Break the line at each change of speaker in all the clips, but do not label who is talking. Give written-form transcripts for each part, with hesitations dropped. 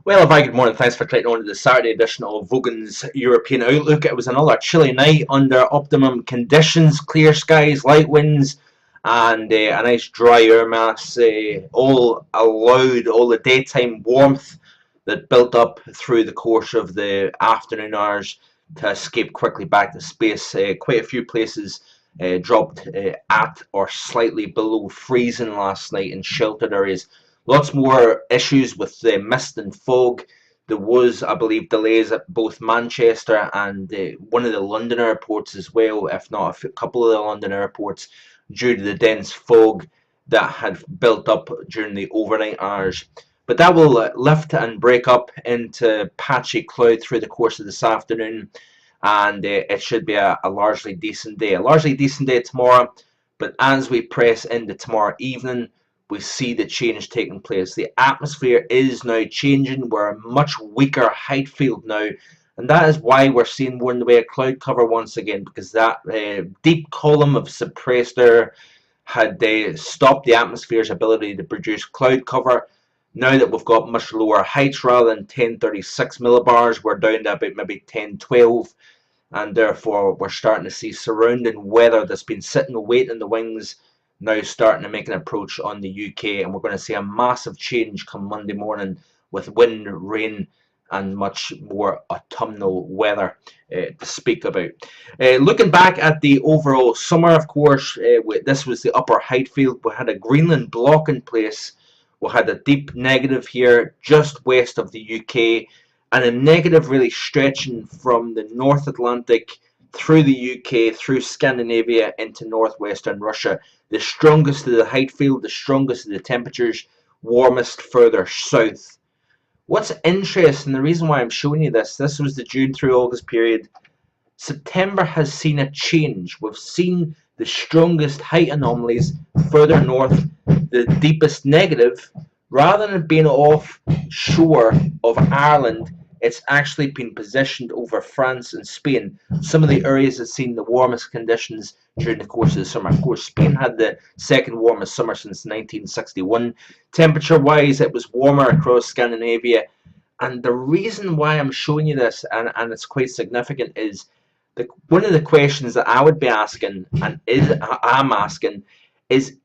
Well, a very good morning. Thanks for clicking on to the Saturday edition of Vogan's European Outlook. It was another chilly night under optimum conditions, clear skies, light winds, and a nice dry air mass. All allowed all the daytime warmth that built up through the course of the afternoon hours to escape quickly back to space. Quite a few places dropped at or slightly below freezing last night in sheltered areas. Lots more issues with the mist and fog. There was, I believe, delays at both Manchester and one of the London airports as well, if not a couple of the London airports, due to the dense fog that had built up during the overnight hours. But that will lift and break up into patchy cloud through the course of this afternoon, and it should be a largely decent day. A largely decent day tomorrow, but as we press into tomorrow evening, we see the change taking place. The atmosphere is now changing. We're a much weaker height field now, and that is why we're seeing more in the way of cloud cover once again, because that deep column of suppressed air had stopped the atmosphere's ability to produce cloud cover. Now that we've got much lower heights, rather than 1036 millibars, we're down to about maybe 1012, and therefore we're starting to see surrounding weather that's been sitting waiting in the wings now starting to make an approach on the UK, and we're going to see a massive change come Monday morning with wind, rain, and much more autumnal weather to speak about. Looking back at the overall summer, of course, this was the upper height field. We had a Greenland block in place. We had a deep negative here just west of the UK, and a negative really stretching from the North Atlantic through the UK, through Scandinavia into northwestern Russia. The strongest of the height field, the strongest of the temperatures, warmest further south. What's interesting, the reason why I'm showing you this was the June through August period. September has seen a change. We've seen the strongest height anomalies further north, the deepest negative. Rather than being offshore of Ireland, it's actually been positioned over France and Spain. Some of the areas have seen the warmest conditions during the course of the summer. Of course, Spain had the second warmest summer since 1961. Temperature-wise, it was warmer across Scandinavia. And the reason why I'm showing you this, and it's quite significant, is one of the questions that I would be asking, and I'm asking, is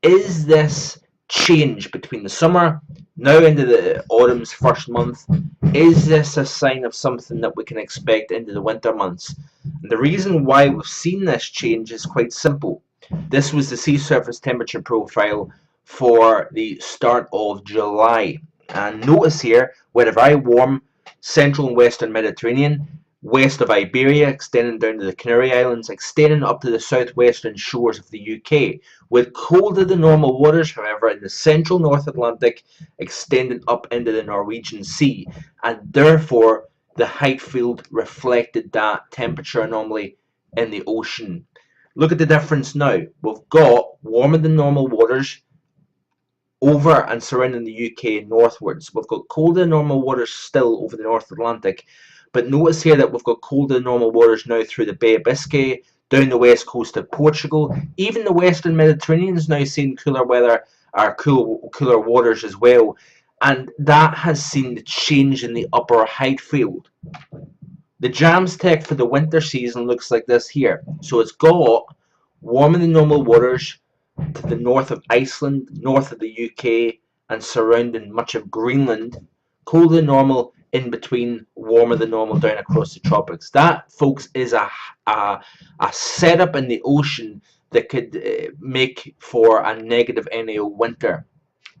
this change between the summer now into the autumn's first month, is this a sign of something that we can expect into the winter months? And the reason why we've seen this change is quite simple. This was the sea surface temperature profile for the start of July, and notice here we had a very warm central and western Mediterranean, west of Iberia, extending down to the Canary Islands, extending up to the southwestern shores of the UK, with colder than normal waters, however, in the central North Atlantic, extending up into the Norwegian Sea, and therefore the height field reflected that temperature anomaly in the ocean. Look at the difference now. We've got warmer than normal waters over and surrounding the UK northwards. We've got colder than normal waters still over the North Atlantic, but notice here that we've got colder than normal waters now through the Bay of Biscay, down the west coast of Portugal. Even the western Mediterranean is now seeing cooler weather, or cooler waters as well, and that has seen the change in the upper height field. The jams tech for the winter season looks like this here. So it's got warmer than normal waters to the north of Iceland, north of the UK, and surrounding much of Greenland. Colder than normal in between, warmer than normal down across the tropics. That, folks, is a setup in the ocean that could make for a negative NAO winter.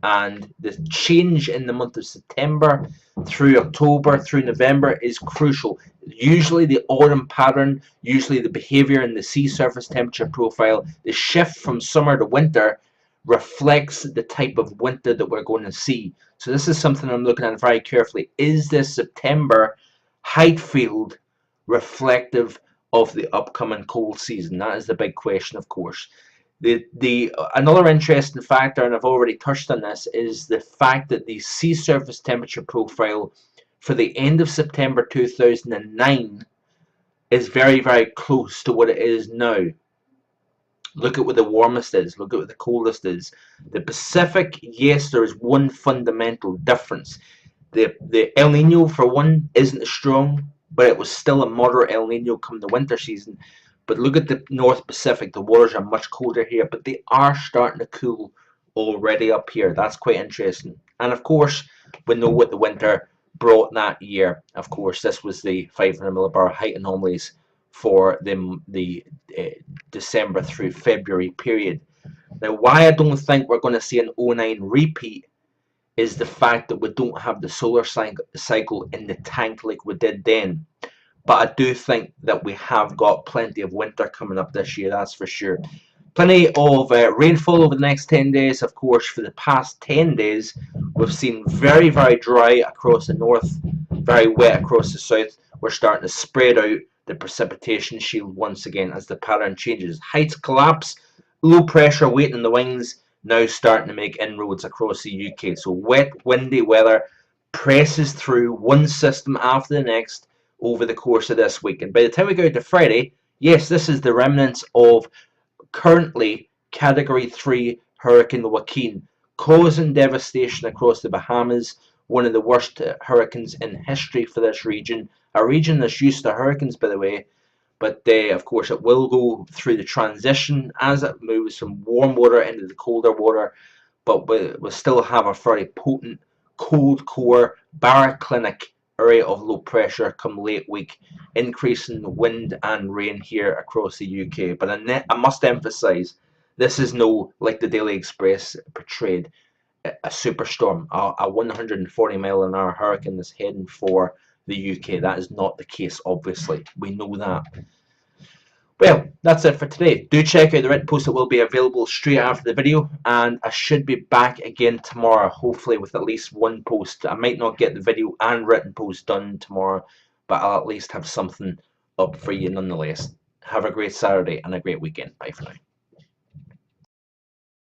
And the change in the month of September through October through November is crucial. Usually the autumn pattern, usually the behavior in the sea surface temperature profile, the shift from summer to winter reflects the type of winter that we're going to see. So this is something I'm looking at very carefully. Is this September height field reflective of the upcoming cold season? That is the big question, of course. Another interesting factor, and I've already touched on this, is the fact that the sea surface temperature profile for the end of September 2009 is very, very close to what it is now. Look at what the warmest is, look at what the coldest is. The Pacific, yes, there is one fundamental difference. The El Nino, for one, isn't as strong, but it was still a moderate El Nino come the winter season. But look at the North Pacific, the waters are much colder here, but they are starting to cool already up here. That's quite interesting. And of course, we know what the winter brought that year. Of course, this was the 500 millibar height anomalies for the December through February period. Now, why I don't think we're going to see an '09 repeat is the fact that we don't have the solar cycle in the tank like we did then. But I do think that we have got plenty of winter coming up this year, that's for sure. Plenty of rainfall over the next 10 days. Of course, for the past 10 days, we've seen very, very dry across the north, very wet across the south. We're starting to spread out the precipitation shield once again as the pattern changes. Heights collapse, low pressure waiting in the wings, now starting to make inroads across the UK. So wet, windy weather presses through one system after the next over the course of this week. And by the time we go to Friday, yes, this is the remnants of currently Category 3 Hurricane Joaquin, causing devastation across the Bahamas, one of the worst hurricanes in history for this region, a region that's used to hurricanes, by the way. But of course, it will go through the transition as it moves from warm water into the colder water, but we still have a very potent cold core baroclinic area of low pressure come late week, increasing wind and rain here across the UK. But I must emphasise, this is no, like the Daily Express portrayed, a superstorm, a 140-mile-an-hour hurricane that's heading for the UK. That is not the case, obviously. We know that. Well, that's it for today. Do check out the written post that will be available straight after the video, and I should be back again tomorrow, hopefully with at least one post. I might not get the video and written post done tomorrow, but I'll at least have something up for you nonetheless. Have a great Saturday and a great weekend. Bye for now.